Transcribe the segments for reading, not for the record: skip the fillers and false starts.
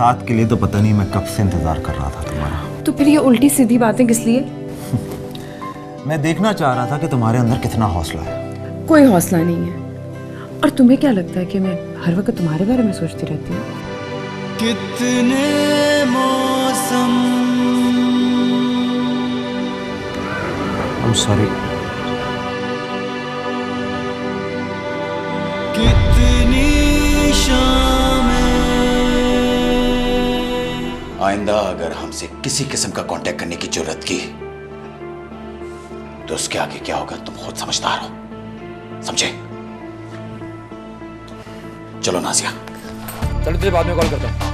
साथ के लिए तो पता नहीं मैं कब से इंतजार कर रहा था तुम्हारा। तो फिर ये उल्टी सीधी बातें किस लिए? मैं देखना चाह रहा था कि तुम्हारे अंदर कितना हौसला है। कोई हौसला नहीं है। और तुम्हें क्या लगता है कि मैं हर वक्त तुम्हारे बारे में सोचती रहती हूँ? कितने मौसम I'm sorry। कितनी शामें। आइंदा अगर हमसे किसी किस्म का कांटेक्ट करने की जरूरत की तो उसके आगे क्या होगा तुम खुद समझदार हो, समझे? चलो नाजिया। चलो तुझे बाद में कॉल करता हूँ।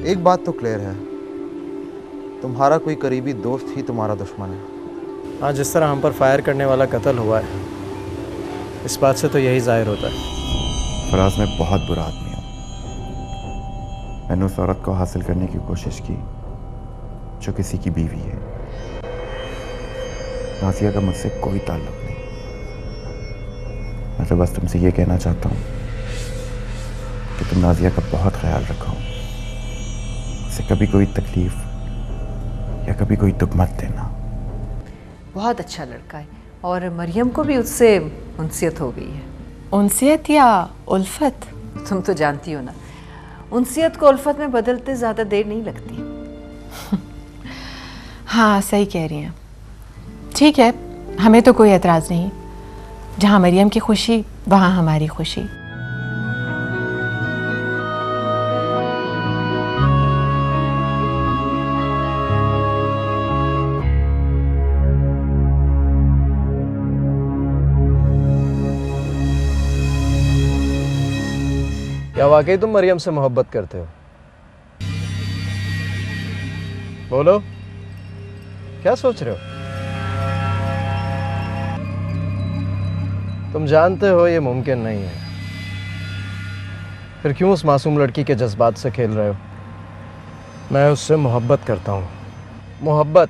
एक बात तो क्लियर है, तुम्हारा कोई करीबी दोस्त ही तुम्हारा दुश्मन है। हाँ, जिस तरह हम पर फायर करने वाला कत्ल हुआ है, इस बात से तो यही जाहिर होता है। फराज, मैं बहुत बुरा आदमी हूँ। मैंने उस औरत को हासिल करने की कोशिश की जो किसी की बीवी है। नाजिया का मुझसे कोई ताल्लुक नहीं। मैं तो बस तुमसे ये कहना चाहता हूँ कि तुम नाजिया का बहुत ख्याल रखो, उसे कभी कोई तकलीफ या कभी कोई दुख मत देना। बहुत अच्छा लड़का है और मरियम को भी उससे उनसियत हो गई है। उनसियत या उल्फत? तुम तो जानती हो ना, उनसियत को उल्फत में बदलते ज़्यादा देर नहीं लगती। हाँ, सही कह रही हैं। ठीक है, हमें तो कोई एतराज़ नहीं। जहाँ मरियम की खुशी वहाँ हमारी खुशी। क्या वाकई तुम मरियम से मोहब्बत करते हो? बोलो, क्या सोच रहे हो? तुम जानते हो ये मुमकिन नहीं है, फिर क्यों उस मासूम लड़की के जज्बात से खेल रहे हो? मैं उससे मोहब्बत करता हूँ। मोहब्बत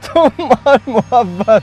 तुम्हार मोहब्बत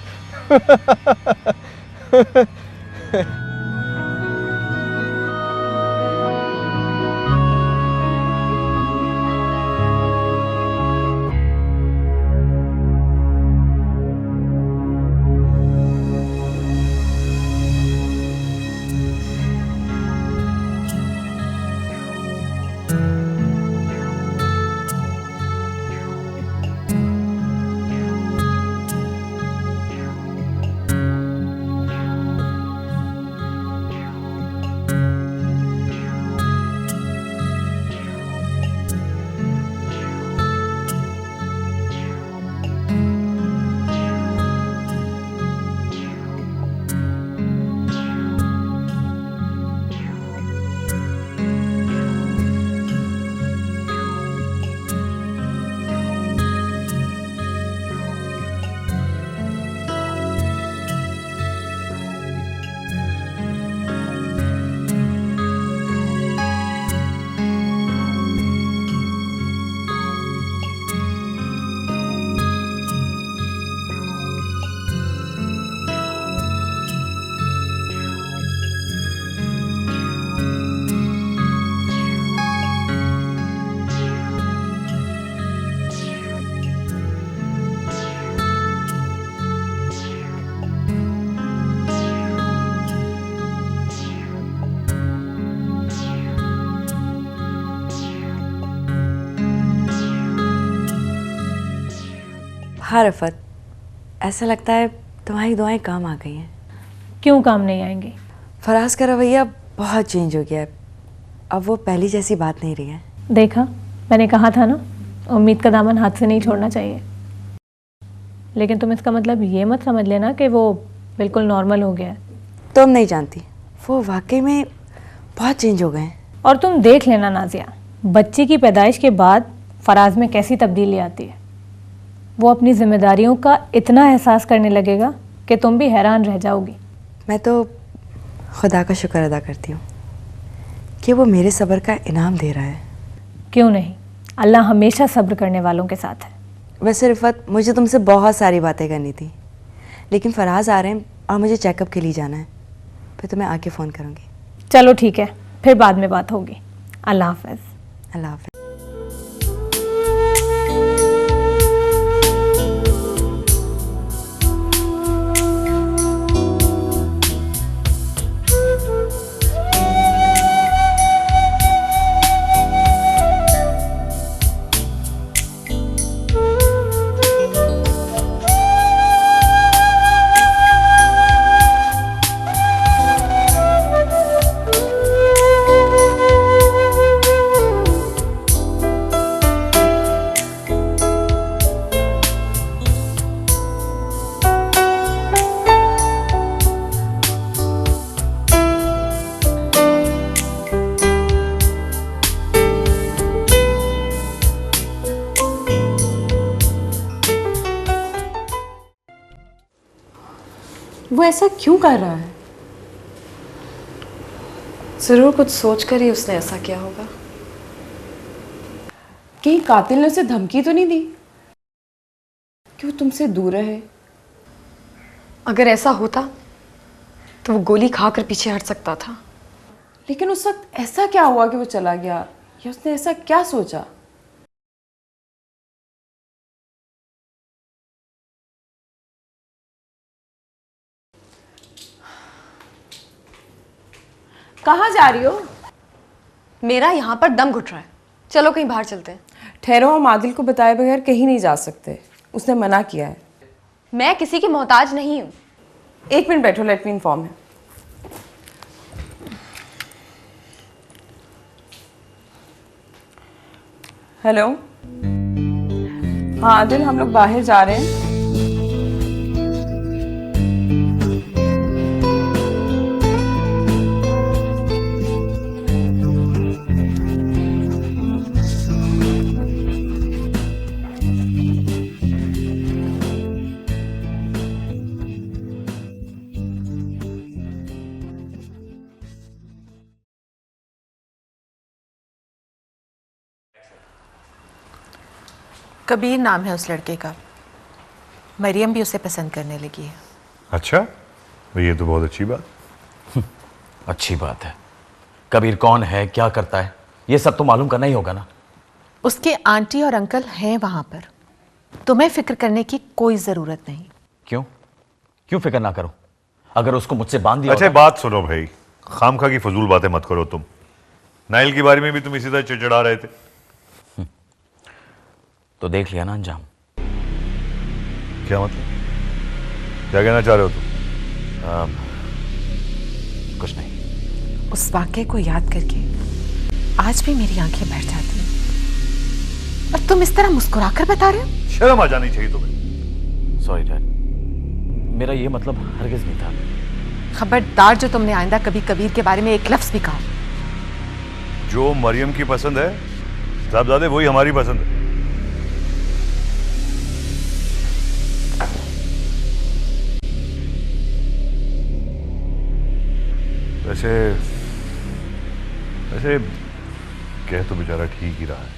हाँ रफ़त, ऐसा लगता है तुम्हारी दुआएं काम आ गई हैं। क्यों काम नहीं आएंगी? फराज का रवैया बहुत चेंज हो गया है, अब वो पहली जैसी बात नहीं रही है। देखा, मैंने कहा था ना, उम्मीद का दामन हाथ से नहीं छोड़ना चाहिए। लेकिन तुम इसका मतलब ये मत समझ लेना कि वो बिल्कुल नॉर्मल हो गया है। तुम नहीं जानती, वो वाकई में बहुत चेंज हो गए हैं। और तुम देख लेना नाजिया, बच्चे की पैदाइश के बाद फराज में कैसी तब्दीली आती है। वो अपनी जिम्मेदारियों का इतना एहसास करने लगेगा कि तुम भी हैरान रह जाओगी। मैं तो खुदा का शुक्र अदा करती हूँ कि वो मेरे सब्र का इनाम दे रहा है। क्यों नहीं, अल्लाह हमेशा सब्र करने वालों के साथ है। वैसे रिफत, मुझे तुमसे बहुत सारी बातें करनी थी, लेकिन फराज आ रहे हैं और मुझे चेकअप के लिए जाना है। फिर तुम्हें आके फ़ोन करूँगी। चलो ठीक है, फिर बाद में बात होगी। अल्लाह हाफ़िज़। अल्लाह हाफ़िज़। वो ऐसा क्यों कर रहा है? जरूर कुछ सोचकर ही उसने ऐसा किया होगा। कहीं कातिल ने उसे धमकी तो नहीं दी कि वो तुमसे दूर रहे? अगर ऐसा होता तो वो गोली खाकर पीछे हट सकता था। लेकिन उस वक्त ऐसा क्या हुआ कि वो चला गया, या उसने ऐसा क्या सोचा? कहाँ जा रही हो? मेरा यहाँ पर दम घुट रहा है, चलो कहीं बाहर चलते हैं। ठहरो, हम आदिल को बताए बगैर कहीं नहीं जा सकते, उसने मना किया है। मैं किसी की मोहताज नहीं हूँ। एक मिनट बैठो, लेट मी इन्फॉर्म है। हेलो, हाँ आदिल, हम लोग बाहर जा रहे हैं। कबीर नाम है उस लड़के का। मरियम भी उसे पसंद करने लगी है। अच्छा, ये तो बहुत अच्छी बात। अच्छी बात है। कबीर कौन है, क्या करता है, ये सब तो मालूम करना ही होगा ना। उसके आंटी और अंकल हैं वहां पर, तुम्हें फिक्र करने की कोई जरूरत नहीं। क्यों क्यों फिक्र ना करो, अगर उसको मुझसे बांध दिया अच्छा होता। बात सुनो भाई, खामखा की फजूल बातें मत करो तुम। नाइल के बारे में भी तुम इसी तरह चिड़चिड़ा रहे थे। तो देख लिया ना अंजाम। क्या मतलब, क्या कहना चाह रहे हो तुम? कुछ नहीं। उस वाक़े को याद करके आज भी मेरी आंखें भर जाती हैं। और तुम इस तरह मुस्कुराकर बता रहे हो? शर्म आ जानी चाहिए तुम्हें। सॉरी डैड, मेरा ये मतलब हरगिज नहीं था। खबरदार जो तुमने आइंदा कभी कबीर के बारे में एक लफ्ज भी कहा। जो मरियम की पसंद है साहबजादे, वही हमारी पसंद है। वैसे वैसे कह तो बेचारा ठीक ही रहा है।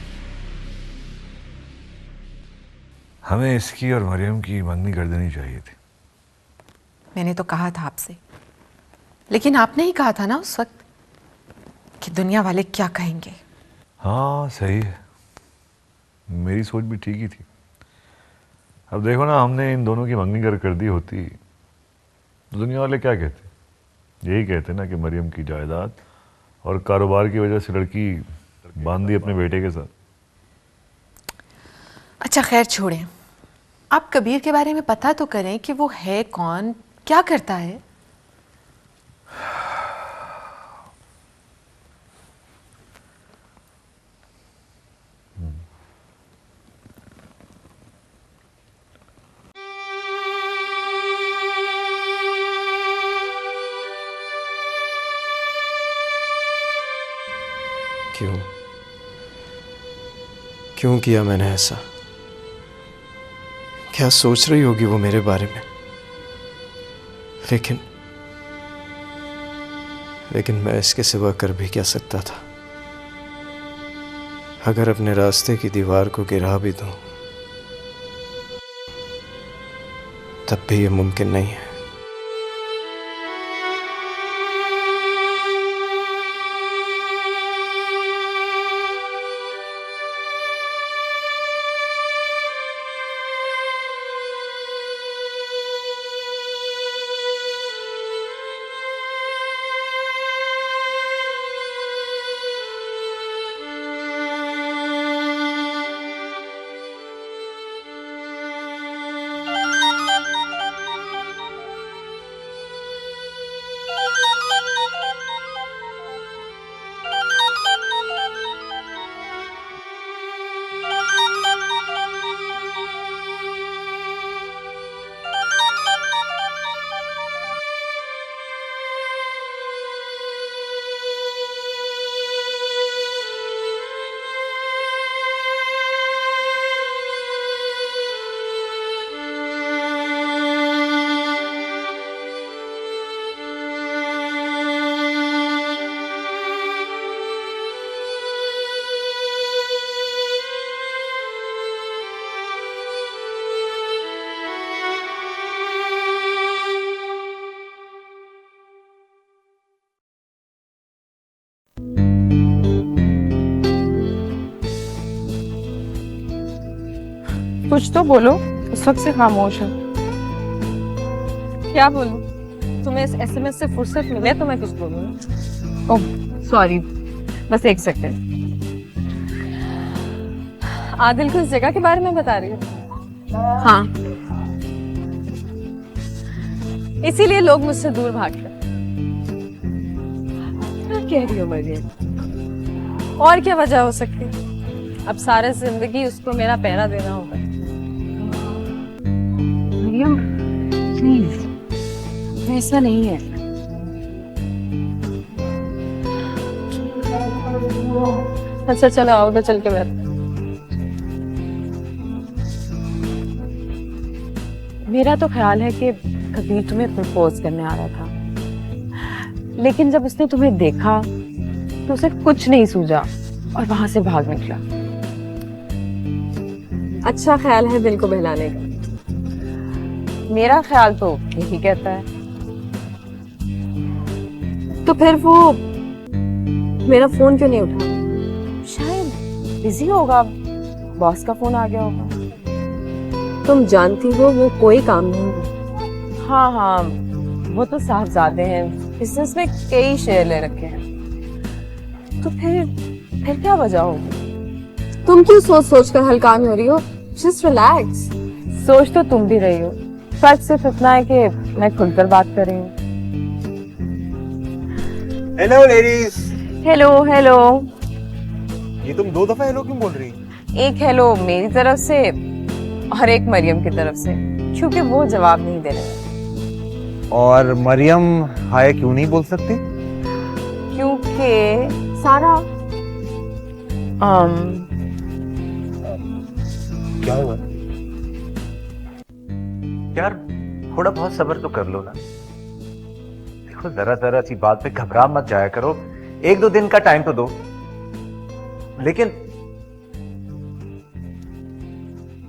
हमें इसकी और मरियम की मंगनी कर देनी चाहिए थी। मैंने तो कहा था आपसे, लेकिन आपने ही कहा था ना उस वक्त कि दुनिया वाले क्या कहेंगे। हाँ सही है, मेरी सोच भी ठीक ही थी। अब देखो ना, हमने इन दोनों की मंगनी कर दी होती तो दुनिया वाले क्या कहते? यही कहते ना कि मरियम की जायदाद और कारोबार की वजह से लड़की बांध दी अपने बेटे के साथ। अच्छा खैर छोड़ें, आप कबीर के बारे में पता तो करें कि वो है कौन, क्या करता है। क्यों किया मैंने ऐसा? क्या सोच रही होगी वो मेरे बारे में? लेकिन मैं इसके सिवा कर भी क्या सकता था? अगर अपने रास्ते की दीवार को गिरा भी दूं, तब भी ये मुमकिन नहीं है। कुछ तो बोलो, उस वक्त से खामोश है। क्या बोलूं? तुम्हें इस एसएमएस से फुर्सत मिले तो मैं कुछ बोलूं। ओह सॉरी, बस एक सेकंड। आदिल को इस जगह के बारे में बता रही हो? हाँ, इसीलिए लोग मुझसे दूर भागते। क्या कह रही हो मरियम? और क्या वजह हो सकती है? अब सारे जिंदगी उसको मेरा पहरा देना होगा। मरियम प्लीज, ऐसा नहीं है। अच्छा चलो आओ, उधर चल के बैठ। मेरा तो ख्याल है कि कबीर तुम्हें प्रपोज करने आ रहा था, लेकिन जब उसने तुम्हें देखा तो उसे कुछ नहीं सूझा और वहां से भाग निकला। अच्छा ख्याल है दिल को बहलाने का। मेरा ख्याल तो यही कहता है। तो फिर वो मेरा फोन क्यों नहीं उठा? शायद बिजी होगा, बॉस का फोन आ गया होगा। तुम जानती हो वो कोई काम नहीं है। हाँ हाँ, वो तो साहबजादे हैं, बिजनेस में कई शेयर ले रखे हैं। तो फिर क्या वजह होगी? तुम क्यों सोच सोच कर हल्का हो रही हो? Just relax. सोच तो तुम भी रही हो, फर्क सिर्फ इतना है कि मैं खुलकर बात कर रही हूँ। Hello ladies. Hello hello. ये तुम दो दफा हेलो क्यों बोल रही? एक हेलो मेरी तरफ से और एक मरियम की तरफ से, क्योंकि वो जवाब नहीं दे रहे। और मरियम हाय क्यों नहीं बोल सकती? क्योंकि सारा क्या हुआ यार? थोड़ा बहुत सब्र तो कर लो ना। देखो जरा जरा सी बात पे घबरा मत जाया करो, एक दो दिन का टाइम तो दो। लेकिन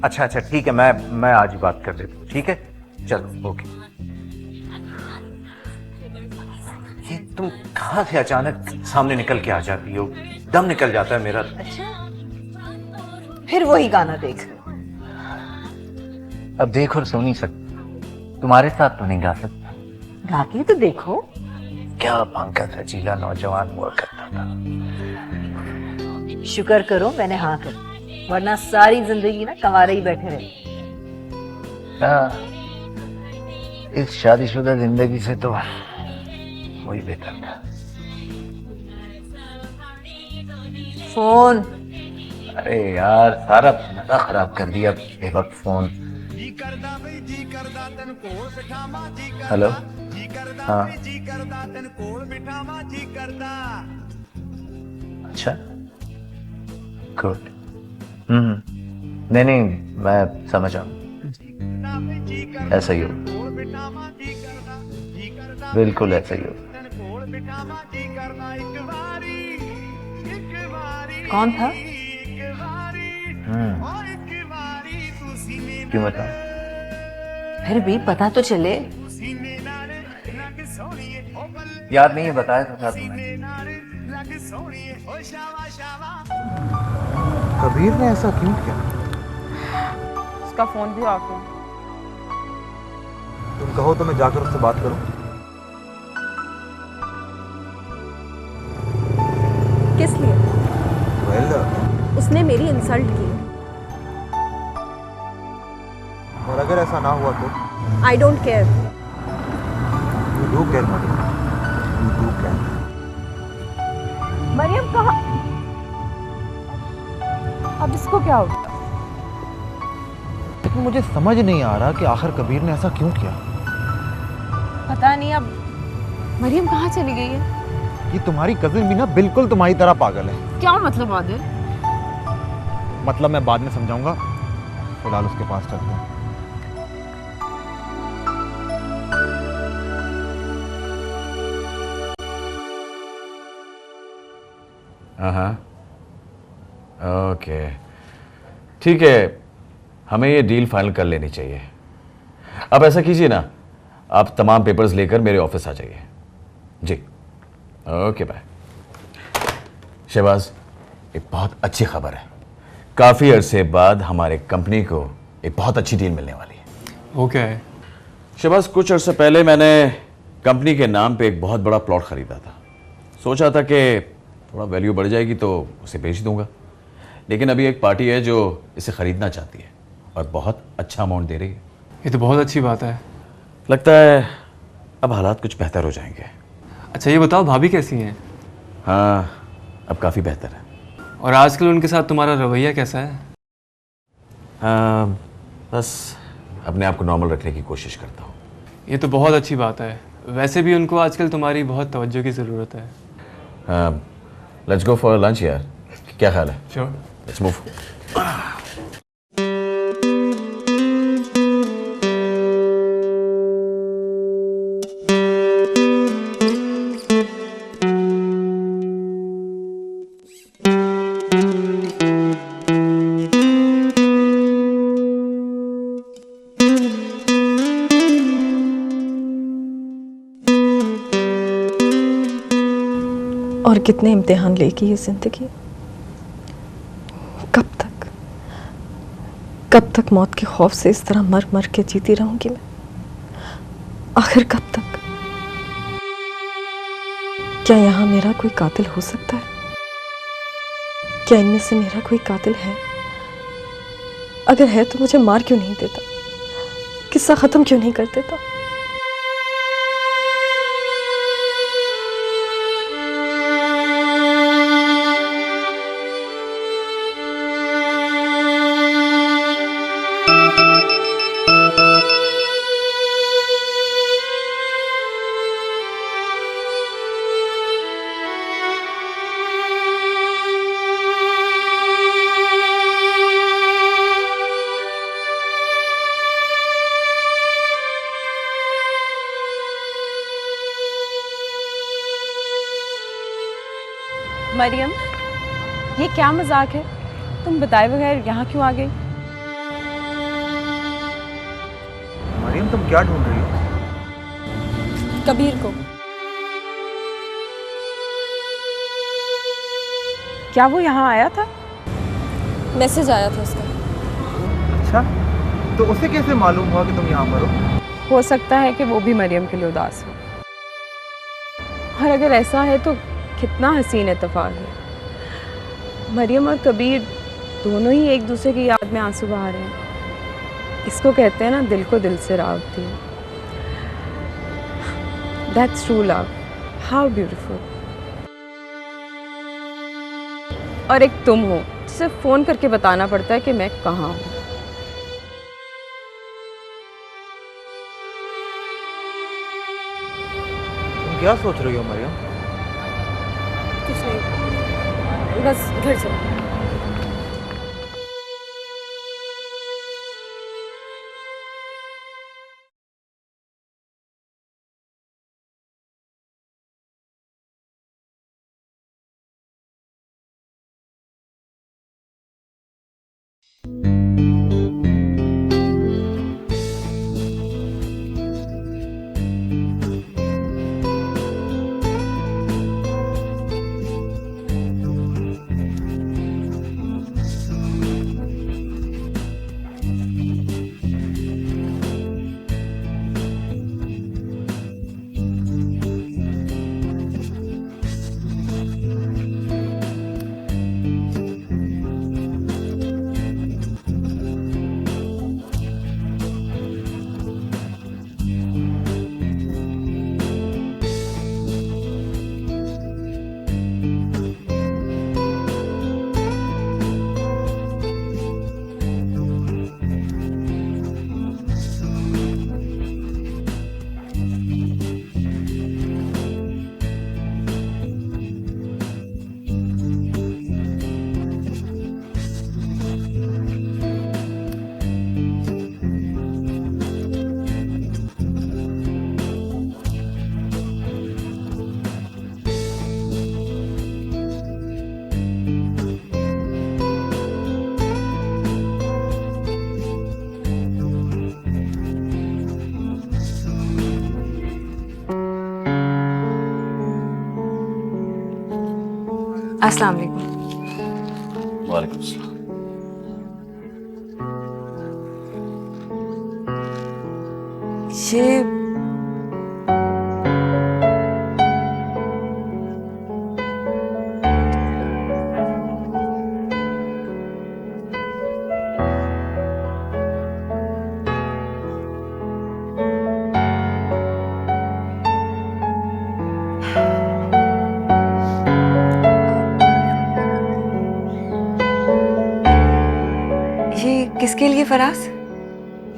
अच्छा ठीक है, मैं आज ही बात कर देता हूँ। ठीक है चलो ओके। ये तुम कहाँ से अचानक सामने निकल के आ जाती हो? दम निकल जाता है मेरा। अच्छा फिर वही गाना देख। अब देख और सुन ही सकता, तुम्हारे साथ तो नहीं गा सकता। गा के तो देखो। क्या पंकज सजीला नौजवान हुआ करता था। शुक्र करो मैंने हाँ कर, वरना सारी जिंदगी ना कंवारे ही बैठे रहे। इस शादीशुदा जिंदगी से तो वही बेहतर था। फोन। अरे यार सारा मजा खराब कर दिया बेवक्त फोन। हेलो हाँ अच्छा गुड। नहीं मैं समझ आऊँ, ऐसा ही हो, बिल्कुल ऐसा ही हो। कौन था? क्यों बता? फिर भी पता तो चले। याद नहीं है, बताया तो था तुम्हें। कबीर ने ऐसा क्यों किया? उसका फोन भी ऑफ है। तुम कहो तो मैं जाकर उससे बात करूं। किस लिए? वेल, उसने मेरी इंसल्ट की। और अगर ऐसा ना हुआ तो? I don't care. You do care Mariam, you do care. Mariam कहाँ? अब इसको क्या हो गया? लेकिन मुझे समझ नहीं आ रहा कि आखिर कबीर ने ऐसा क्यों किया। पता नहीं अब मरियम कहाँ चली गई है। कि तुम्हारी कजिन भी ना बिल्कुल तुम्हारी तरह पागल है। क्या मतलब आदिल? मतलब मैं बाद में समझाऊंगा, फिलहाल उसके पास चलते हैं। हाँ, ओके, ठीक है, हमें ये डील फाइनल कर लेनी चाहिए। अब ऐसा कीजिए ना, आप तमाम पेपर्स लेकर मेरे ऑफिस आ जाइए। जी, ओके, बाय। शहबाज, एक बहुत अच्छी खबर है। काफ़ी अरसे बाद हमारे कंपनी को एक बहुत अच्छी डील मिलने वाली है। वो क्या है? शहबाज, कुछ अरसे पहले मैंने कंपनी के नाम पे एक बहुत बड़ा प्लॉट खरीदा था। सोचा था कि थोड़ा वैल्यू बढ़ जाएगी तो उसे बेच दूंगा, लेकिन अभी एक पार्टी है जो इसे ख़रीदना चाहती है और बहुत अच्छा अमाउंट दे रही है। ये तो बहुत अच्छी बात है। लगता है अब हालात कुछ बेहतर हो जाएंगे। अच्छा ये बताओ, भाभी कैसी हैं? हाँ, अब काफ़ी बेहतर है। और आजकल उनके साथ तुम्हारा रवैया कैसा है? हाँ, बस अपने आप को नॉर्मल रखने की कोशिश करता हूँ। ये तो बहुत अच्छी बात है। वैसे भी उनको आजकल तुम्हारी बहुत तवज्जो की ज़रूरत है। लेट्स गो फॉर लंच यार, क्या ख्याल है? Sure, let's move. और कितने इम्तिहान लेगी ये जिंदगी? कब तक मौत के खौफ से इस तरह मर मर के जीती रहूंगी मैं? आखिर कब तक? क्या यहाँ मेरा कोई कातिल हो सकता है? क्या इनमें से मेरा कोई कातिल है? अगर है तो मुझे मार क्यों नहीं देता? किस्सा खत्म क्यों नहीं कर देता? मरियम, ये क्या मजाक है? तुम बताए बगैर यहाँ क्यों आ गई? मरियम, तुम क्या ढूंढ रही हो? कबीर को। क्या वो यहाँ आया था? मैसेज आया था उसका। अच्छा, तो उसे कैसे मालूम हुआ कि तुम यहाँ पर हो? हो सकता है कि वो भी मरियम के लिए उदास हो। और अगर ऐसा है तो कितना हसीन इत्तेफाक है। मरियम और कबीर दोनों ही एक दूसरे की याद में आंसू बहा रहे हैं। इसको कहते हैं ना, दिल को दिल से राबते। That's true love. How beautiful. और एक तुम हो जिसे फोन करके बताना पड़ता है कि मैं कहाँ हूँ। तुम क्या सोच रही हो मरियम? कुछ नहीं, बस घर चलो। अस्सलाम वालेकुम। वालेकुम अस्सलाम। ये किसके लिए फराज?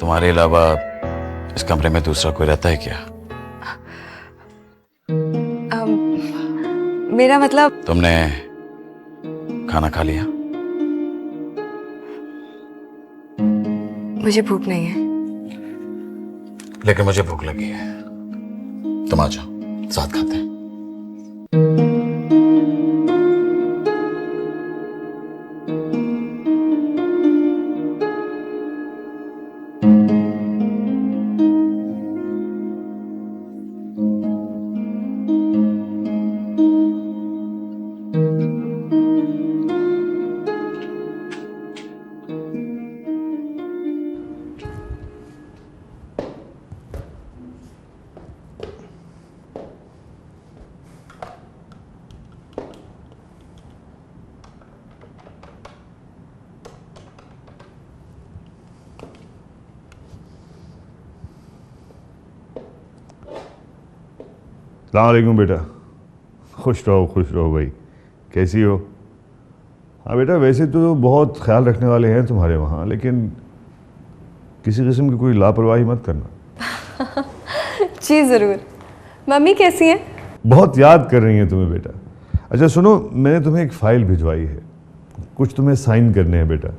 तुम्हारे अलावा इस कमरे में दूसरा कोई रहता है क्या? मेरा मतलब तुमने खाना खा लिया? मुझे भूख नहीं है। लेकिन मुझे भूख लगी है। तुम आ जाओ, साथ खाते हैं। अस्सलाम वालेकुम बेटा। खुश रहो भाई। कैसी हो? हाँ बेटा, वैसे तो बहुत ख्याल रखने वाले हैं तुम्हारे वहाँ, लेकिन किसी किस्म की कोई लापरवाही मत करना। जी ज़रूर। मम्मी कैसी हैं? बहुत याद कर रही हैं तुम्हें बेटा। अच्छा सुनो, मैंने तुम्हें एक फ़ाइल भिजवाई है, कुछ तुम्हें साइन करने हैं बेटा।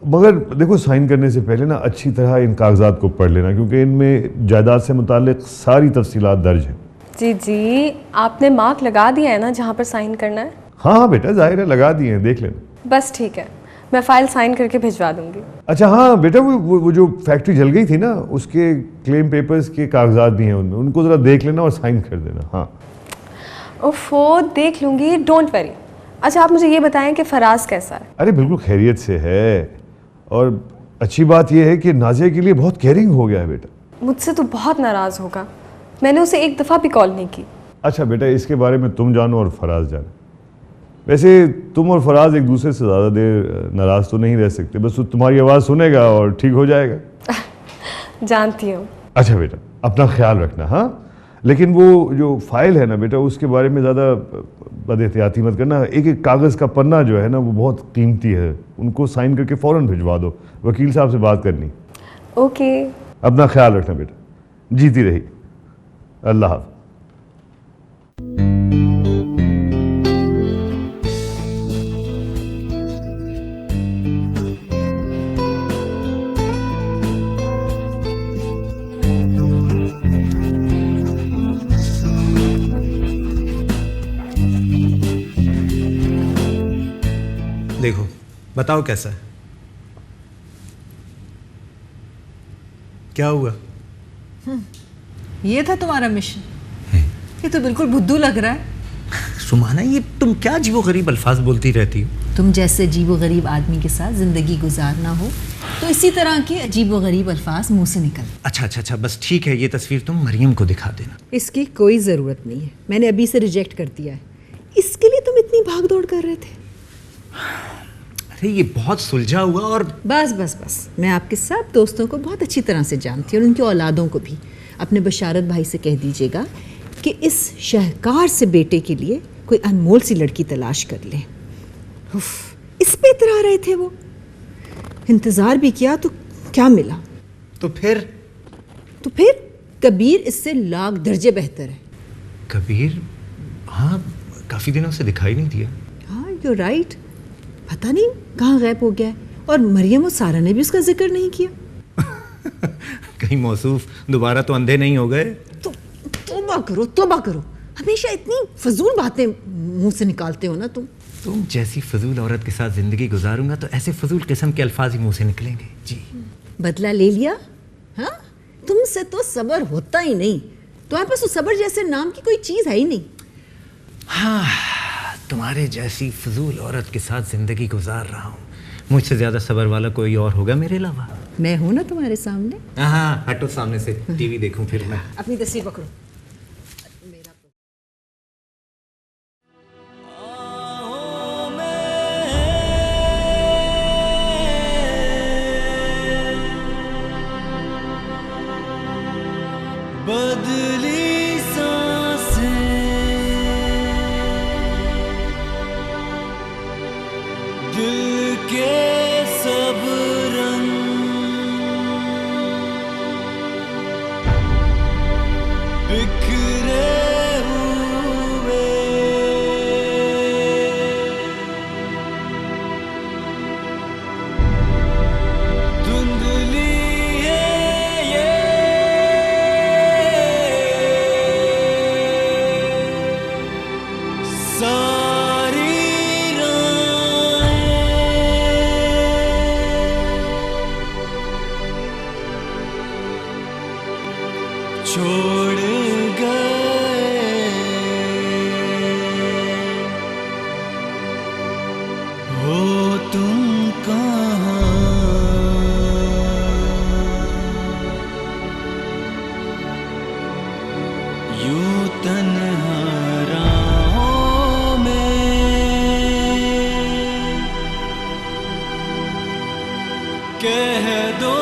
मगर देखो, साइन करने से पहले ना अच्छी तरह इन कागजात को पढ़ लेना, क्योंकि इनमें जायदाद से मुताल्लिक सारी तफसीलात दर्ज हैं। जी आपने मार्क लगा दिया है ना जहाँ पर साइन करना है? हाँ बेटा, जाहिर है लगा दिए हैं, देख लेना। बस ठीक है, मैं फाइल साइन करके भिजवा दूंगी। अच्छा हाँ बेटा, वो जो फैक्ट्री जल गई थी ना, उसके क्लेम पेपर्स के कागजात भी हैं उनमें, उनको ज़रा देख लेना और साइन कर देना। हाँ ओफो, देख लूँगी, डोंट वरी। अच्छा आप मुझे ये बताएं कि फराज कैसा है? अरे बिल्कुल खैरियत से है, और अच्छी बात यह है कि नाजिया के लिए बहुत केयरिंग हो गया है बेटा। मुझसे तो बहुत नाराज़ होगा, मैंने उसे एक दफ़ा भी कॉल नहीं की। अच्छा बेटा, इसके बारे में तुम जानो और फराज जाने। वैसे तुम और फराज एक दूसरे से ज़्यादा देर नाराज़ तो नहीं रह सकते, बस वो तुम्हारी आवाज़ सुनेगा और ठीक हो जाएगा। जानती हूँ। अच्छा बेटा, अपना ख्याल रखना। हाँ, लेकिन वो जो फाइल है ना बेटा, उसके बारे में ज़्यादा बदएहतियाती मत करना। एक एक कागज़ का पन्ना जो है ना, वो बहुत कीमती है, उनको साइन करके फ़ौरन भिजवा दो, वकील साहब से बात करनी। ओके। अपना ख्याल रखना बेटा, जीती रही। अल्लाह हाफ़िज़। देखो, बताओ कैसा है? क्या हुआ? ये था तुम्हारा मिशन? ये तो बिल्कुल बुद्धू लग रहा है। सुमाना, ये तुम क्या अजीबो-गरीब अल्फाज बोलती रहती हो? तुम जैसे अजीबो-गरीब आदमी के साथ जिंदगी गुजारना हो तो इसी तरह के अजीबो-गरीब अल्फाज मुंह से निकल। अच्छा, बस ठीक है, ये तस्वीर तुम मरियम को दिखा देना। इसकी कोई ज़रूरत नहीं है, मैंने अभी से रिजेक्ट कर दिया है। इसके लिए तुम इतनी भाग दौड़ कर रहे थे? अरे ये बहुत सुलझा हुआ और बस मैं आपके सब दोस्तों को बहुत अच्छी तरह से जानती हूँ और उनकी औलादों को भी। अपने बशारत भाई से कह दीजिएगा कि इस शाहकार से बेटे के लिए कोई अनमोल सी लड़की तलाश कर ले। इस पे इतरा रहे थे वो, इंतज़ार भी किया तो क्या मिला? तो फिर कबीर इससे लाख दर्जे बेहतर है। कबीर? हाँ, काफ़ी दिनों से दिखाई नहीं दिया। हाँ, यू राइट। पता नहीं कहाँ गायब हो गया है। और मरियम और सारा ने भी उसका जिक्र नहीं किया। कहीं मौसूफ दोबारा तो अंधे नहीं हो गए? तो तौबा करो, हमेशा इतनी फजूल बातें मुंह से निकालते हो ना तुम। तुम जैसी फजूल औरत के साथ जिंदगी गुजारूंगा तो ऐसे फजूल किस्म के अल्फाज ही मुंह से निकलेंगे। जी, बदला ले लिया? हाँ, तुमसे तो सब्र होता ही नहीं। तुम्हारे पास तो सब्र जैसे नाम की कोई चीज़ है ही नहीं। हाँ, तुम्हारे जैसी फजूल औरत के साथ ज़िंदगी गुजार रहा हूँ। मुझसे ज़्यादा सब्र वाला कोई और होगा मेरे अलावा? मैं हूँ ना तुम्हारे सामने। हाँ, हटो सामने से, टीवी देखूं फिर मैं। अपनी तस्वीर पकड़ो। बदली सांसें दिल के सब रंग बिखरे हुए धुंधली है ये सारी छोड़ गए हो तुम कहाँ यूं तन्हा राहों में कह दो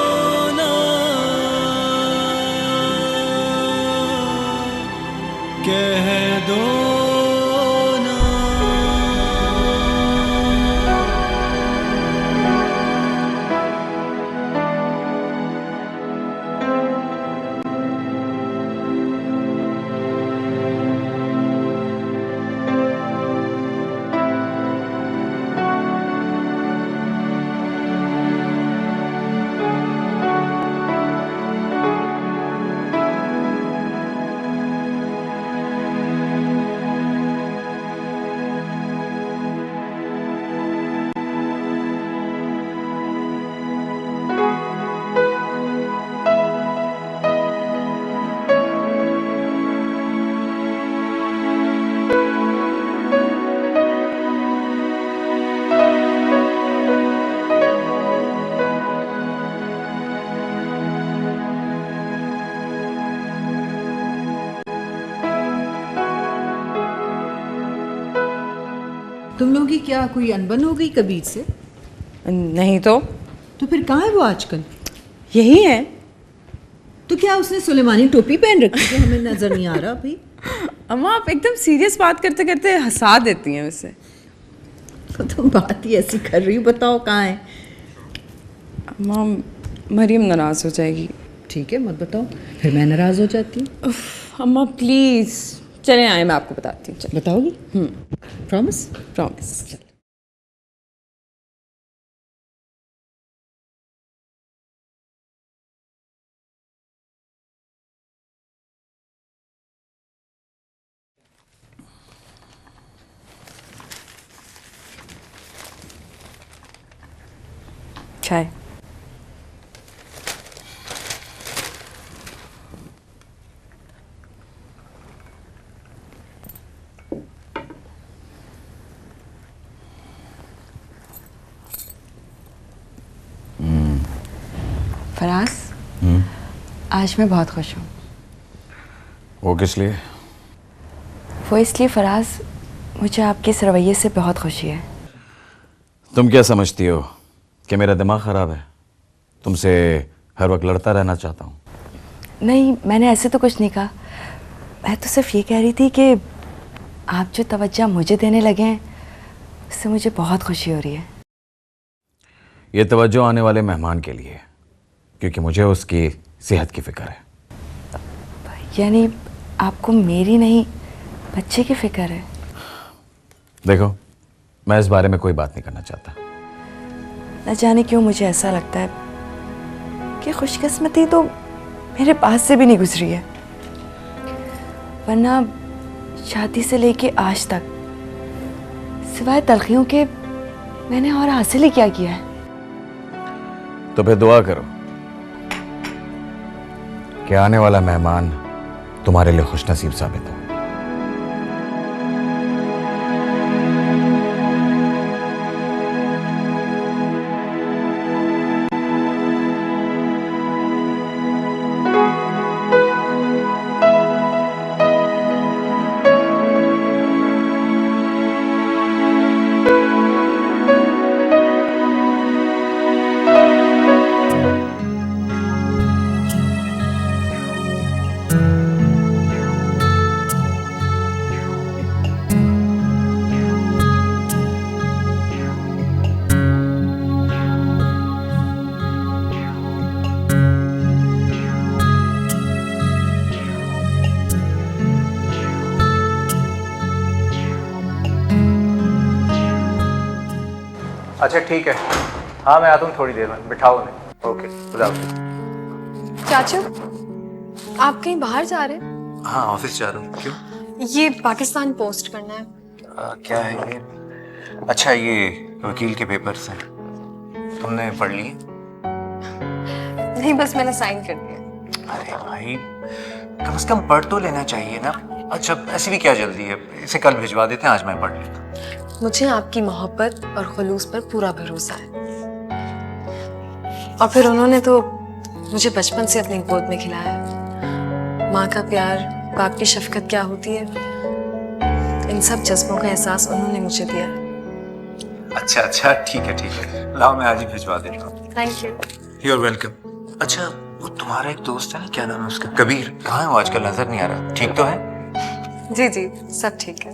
कह दो ना तुम लोगों की क्या कोई अनबन हो गई कबीर से? नहीं तो फिर कहाँ है वो आजकल? यही है। तो क्या उसने सुलेमानी टोपी पहन रखी है? हमें नजर नहीं आ रहा भाई। अम्मा आप एकदम सीरियस बात करते करते हंसा देती हैं उसे। तो तुम बात ही ऐसी कर रही हो, बताओ कहाँ है? अम्मा मरियम नाराज हो जाएगी। ठीक है मत बताओ, फिर मैं नाराज हो जाती हूँ। अम्मा प्लीज चले आए, मैं आपको बताती हूँ। बताओगी? प्रॉमिस? प्रॉमिस। चाय। फराज, आज मैं बहुत खुश हूँ। वो किस लिए? वो इसलिए फराज, मुझे आपके इस रवैये से बहुत खुशी है। तुम क्या समझती हो कि मेरा दिमाग ख़राब है? तुमसे हर वक्त लड़ता रहना चाहता हूँ? नहीं, मैंने ऐसे तो कुछ नहीं कहा। मैं तो सिर्फ ये कह रही थी कि आप जो तवज्जो मुझे देने लगे हैं उससे मुझे बहुत खुशी हो रही है। ये तवज्जो आने वाले मेहमान के लिए, क्योंकि मुझे उसकी सेहत की फ़िक्र है। यानी आपको मेरी नहीं बच्चे की फ़िक्र है? देखो, मैं इस बारे में कोई बात नहीं करना चाहता। न जाने क्यों मुझे ऐसा लगता है कि खुशकिस्मती तो मेरे पास से भी नहीं गुजरी है, वरना शादी से लेके आज तक सिवाय तलखियों के मैंने और हासिल ही क्या किया है। तो फिर दुआ करो कि आने वाला मेहमान तुम्हारे लिए खुशनसीब साबित हो। अच्छा ठीक है, हाँ मैं आता हूँ थोड़ी देर में, बिठाओ उन्हें। ओके, खुदा हाफिज़। चाचू, आप कहीं बाहर जा रहे हैं? हाँ ऑफिस जा रहा हूँ। क्यों? ये पाकिस्तान पोस्ट करना है। क्या है ये? अच्छा ये वकील के पेपर्स हैं, तुमने पढ़ लिए? नहीं, बस मैंने साइन कर दिया। अरे भाई कम से कम पढ़ तो लेना चाहिए ना। अच्छा ऐसी भी क्या जल्दी है, इसे कल भिजवा देते हैं, आज मैं पढ़ लेता हूँ। मुझे आपकी मोहब्बत और खुलूस पर पूरा भरोसा है। और फिर उन्होंने तो मुझे बचपन से अपनी गोद में खिलाया है। माँ का प्यार, बाप की शफकत क्या होती है, इन सब जज्बों का एहसास उन्होंने मुझे दिया है। अच्छा ठीक है, लाओ मैं आज ही भिजवा देता हूँ। Thank you. You are welcome. अच्छा वो तुम्हारा एक दोस्त है ना, क्या नाम है उसका? कबीर, कहाँ है वो आजकल? नजर नहीं आ रहा। ठीक तो है? जी जी, सब ठीक है।